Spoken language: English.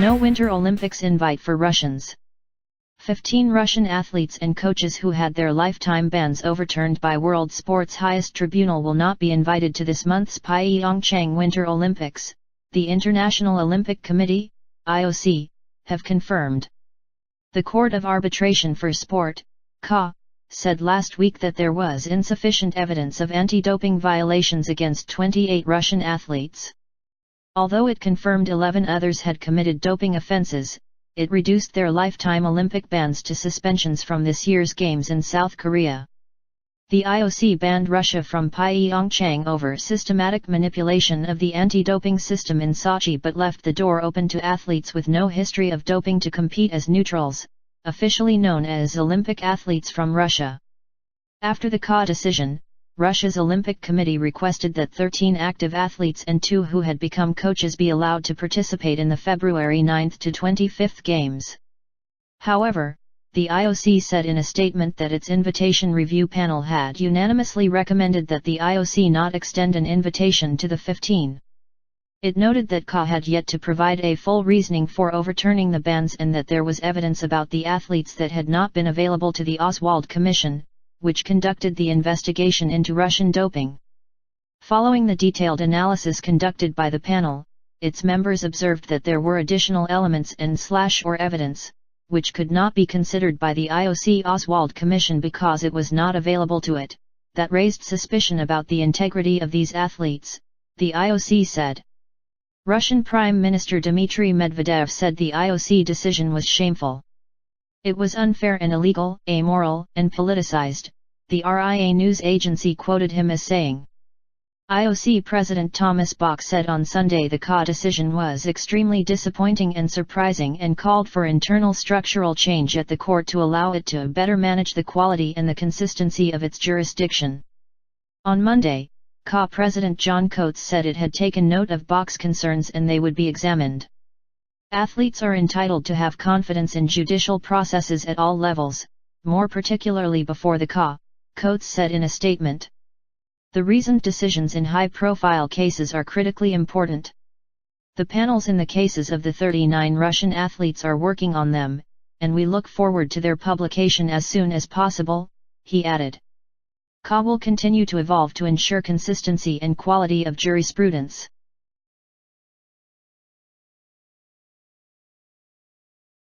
No Winter Olympics invite for Russians. 15 Russian athletes and coaches who had their lifetime bans overturned by world sports' highest tribunal will not be invited to this month's Pyeongchang Winter Olympics, the International Olympic Committee, IOC, have confirmed. The Court of Arbitration for Sport, CA, said last week that there was insufficient evidence of anti-doping violations against 28 Russian athletes. Although it confirmed 11 others had committed doping offenses, it reduced their lifetime Olympic bans to suspensions from this year's Games in South Korea. The IOC banned Russia from Pyeongchang over systematic manipulation of the anti-doping system in Sochi but left the door open to athletes with no history of doping to compete as neutrals, officially known as Olympic athletes from Russia. After the CA decision, Russia's Olympic Committee requested that 13 active athletes and 2 who had become coaches be allowed to participate in the February 9 to 25 Games. However, the IOC said in a statement that its invitation review panel had unanimously recommended that the IOC not extend an invitation to the 15. It noted that CA had yet to provide a full reasoning for overturning the bans and that there was evidence about the athletes that had not been available to the Oswald Commission, which conducted the investigation into Russian doping. Following the detailed analysis conducted by the panel, its members observed that there were additional elements and/or evidence, which could not be considered by the IOC Oswald Commission because it was not available to it, that raised suspicion about the integrity of these athletes, the IOC said. Russian Prime Minister Dmitry Medvedev said the IOC decision was shameful. It was unfair and illegal, amoral, and politicized, the RIA news agency quoted him as saying. IOC President Thomas Bach said on Sunday the CA decision was extremely disappointing and surprising and called for internal structural change at the court to allow it to better manage the quality and the consistency of its jurisdiction. On Monday, CA President John Coates said it had taken note of Bach's concerns and they would be examined. Athletes are entitled to have confidence in judicial processes at all levels, more particularly before the CA, Coates said in a statement. The reasoned decisions in high-profile cases are critically important. The panels in the cases of the 39 Russian athletes are working on them, and we look forward to their publication as soon as possible, he added. CA will continue to evolve to ensure consistency and quality of jurisprudence.